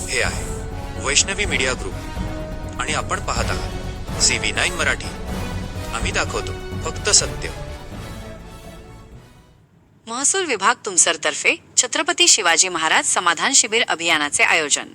हे आहे Vaishnavi media group आणि आपण पाहत आहात CV9 मराठी. आम्ही दाखवतो फक्त सत्य. महसूल विभाग तुमसरतर्फे छत्रपती शिवाजी महाराज समाधान शिबिर अभियानाचे आयोजन.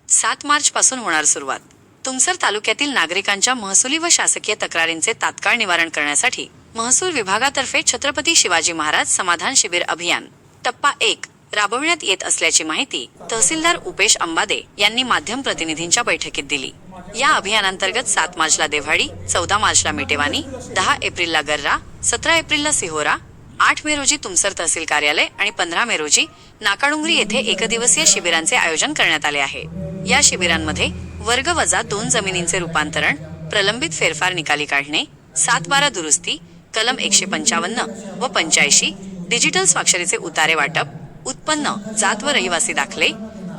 7 मार्च पासून होणार सुरुवात. तुमसर तालुक्यातील नागरिकांच्या महसुली व शासकीय तक्रारींचे तात्काळ निवारण करण्यासाठी महसूल विभागातर्फे छत्रपती शिवाजी महाराज समाधान शिबिर अभियान टप्पा 1 राबविण्यात येत असल्याची माहिती तहसीलदार उपेश अंबादे यांनी माध्यम प्रतिनिधींच्या बैठकीत दिली. या अभियानांतर्गत 7 मार्चला देव्हाडी, 14 मार्चला मेटेवानी, 10 एप्रिलला गर्रा, 17 एप्रिलला सिहोरा, 8 मे रोजी तुमसर तहसील कार्यालय आणि 15 मे रोजी नाकाडुंगरी येथे एकदिवसीय शिबिरांचे आयोजन करण्यात आले आहे. या शिबिरांमध्ये वर्ग वजा 2 जमिनींचे रूपांतरण, प्रलंबित फेरफार निकाली काढणे, 7/12 दुरुस्ती, कलम 155 व 85, डिजिटल स्वाक्षरीचे उतारे वाटप, उत्पन्न, जात व रहिवासी दाखले,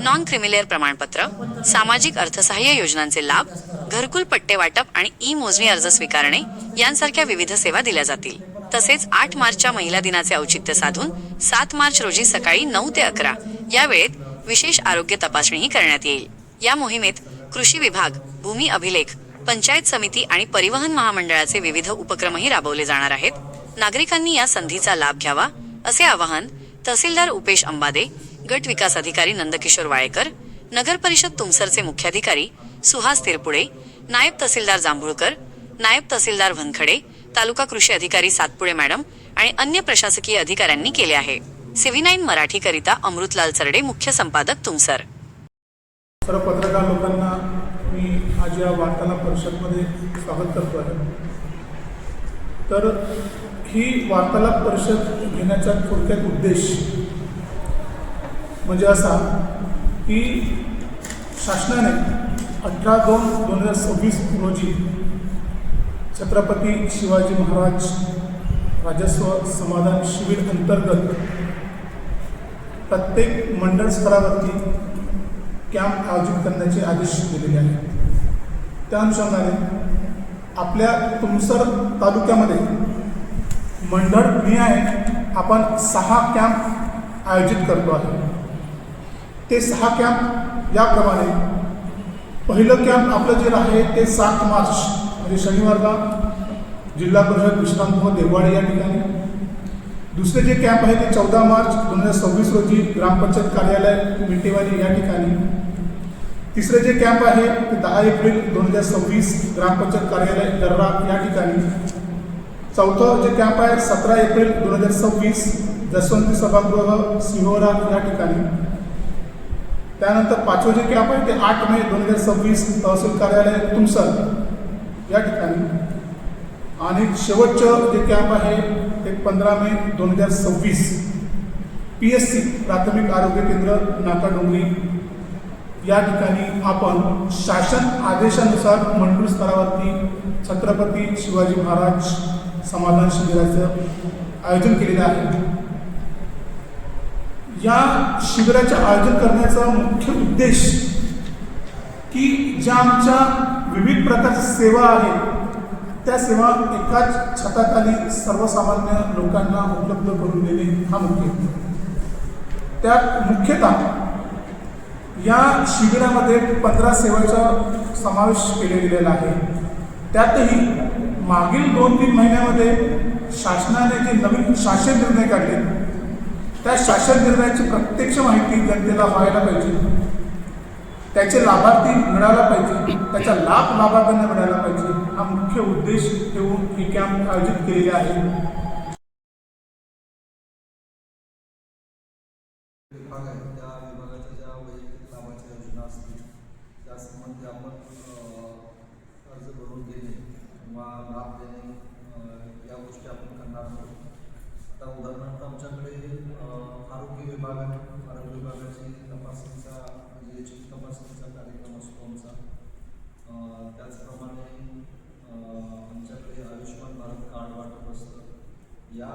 नॉन क्रिमिलेअर प्रमाणपत्र, सामाजिक अर्थसहाय्य योजनांचे लाभ, घरकुल पट्टे वाटप आणि मोजणी अर्ज स्वीकारणे यांसारख्या विविध सेवा दिल्या जातील. तसेच 8 मार्चच्या महिला दिनाचे औचित्य साधून 7 मार्च रोजी सकाळी 9 ते 11 या वेळेत विशेष आरोग्य तपासणीही करण्यात येईल. या मोहिमेत कृषी विभाग, भूमी अभिलेख, पंचायत समिती आणि परिवहन महामंडळाचे विविध उपक्रमही राबवले जाणार आहेत. नागरिकांनी या संधीचा लाभ घ्यावा असे आवाहन तहसीलदार उपेश अंबादे, गट विकास अधिकारी नंदकिशोर वाळेकर, नगर परिषद तुमसरचे मुख्याधिकारी सुहास तिरपुडे, नायब तहसीलदार जांभूळकर, नायब तहसीलदार वनखडे, तालुका कृषी अधिकारी सातपुडे मॅडम आणि अन्य प्रशासकीय अधिकाऱ्यांनी केले आहे. CV9 मराठी करिता अमृतलाल चरडे, मुख्य संपादक तुमसर. सर्व पत्रकार लोकांना मी आज या वार्तालाप परिषदमध्ये स्वागत करतो आहे. तर ही वार्तालाप परिषद घेण्याचा थोडक्यात उद्देश म्हणजे असा की शासनाने 18/2/2026 रोजी छत्रपती शिवाजी महाराज राजस्व समाधान शिबिर अंतर्गत प्रत्येक मंडळ स्तरावरती कॅम्प आयोजित करण्याचे आदेश दिलेले आहेत. त्या अनुषंगाने आपल्या तुमसर तालुक्यामध्ये मंडळनिहाय आपण 6 कॅम्प आयोजित करतो आहे. ते 6 कॅम्प याप्रमाणे, पहिलं कॅम्प आपलं जे आहे ते 7 मार्च म्हणजे शनिवारला जिल्हा परिषद विश्रामगृह देववाडी या ठिकाणी. दुसरे जे कॅम्प आहे ते 14 मार्च 2026 रोजी ग्रामपंचायत कार्यालय मिटेवाडी या ठिकाणी. तिसरे जे कॅम्प आहे ते 10 एप्रिल 2026 ग्रामपंचायत कार्यालय दर्रा या ठिकाणी. चौथं जे कॅम्प आहे 17 एप्रिल 2026 जसवंती सभागृह सिहोरा या ठिकाणी. त्यानंतर 5वं जे कॅम्प आहे ते 8 मे 2026 तहसील कार्यालय तुमसर या ठिकाणी. आणि शेवटचं जे कॅम्प आहे ते 15 मे 2026 PSC प्राथमिक आरोग्य केंद्र नाकाडोंगरी या ठिकाणी आपण शासन आदेशानुसार मंडळ स्तरावरती छत्रपती शिवाजी महाराज समाधान शिबिराचं आयोजन केलेलं आहे. या शिबिराचे आयोजन करण्याचा मुख्य उद्देश की ज्या आमच्या विविध प्रकारच्या सेवा आहेत त्या सेवा एकाच छताखाली सर्वसामान्य लोकांना उपलब्ध करून देणे हा मुख्य. त्यात मुख्यतः या शिबिरामध्ये 15 सेवांचा समावेश केला गेलेला आहे. त्यातही मागील 2-3 महिन्यामध्ये शासनाने जे नवीन शासन निर्णय काढले त्या शासन निर्णयाची प्रत्यक्ष माहिती जनतेला व्हायला पाहिजे, त्याचे लाभार्थी मिळाला पाहिजे, त्याचा लाभ लाभार्थ्यांना मिळाला पाहिजे हा मुख्य उद्देश ठेवून हे कॅम्प आयोजित केलेले आहे. विभाग आहे त्या विभागाच्या ज्या वैयक्तिक लाभाच्या योजना असतील त्यासंबंधी आपण अर्ज भरून घेणे किंवा लाभ देणे या गोष्टी आपण करणार आहोत. आता उदाहरणार्थ आमच्याकडे आरोग्य विभाग आहे. आरोग्य विभागाची तपासणीचा म्हणजे याची तपासणीचा कार्यक्रम असतो आमचा. त्याचप्रमाणे आमच्याकडे आयुष्यमान भारत कार्ड वाटप असतं. या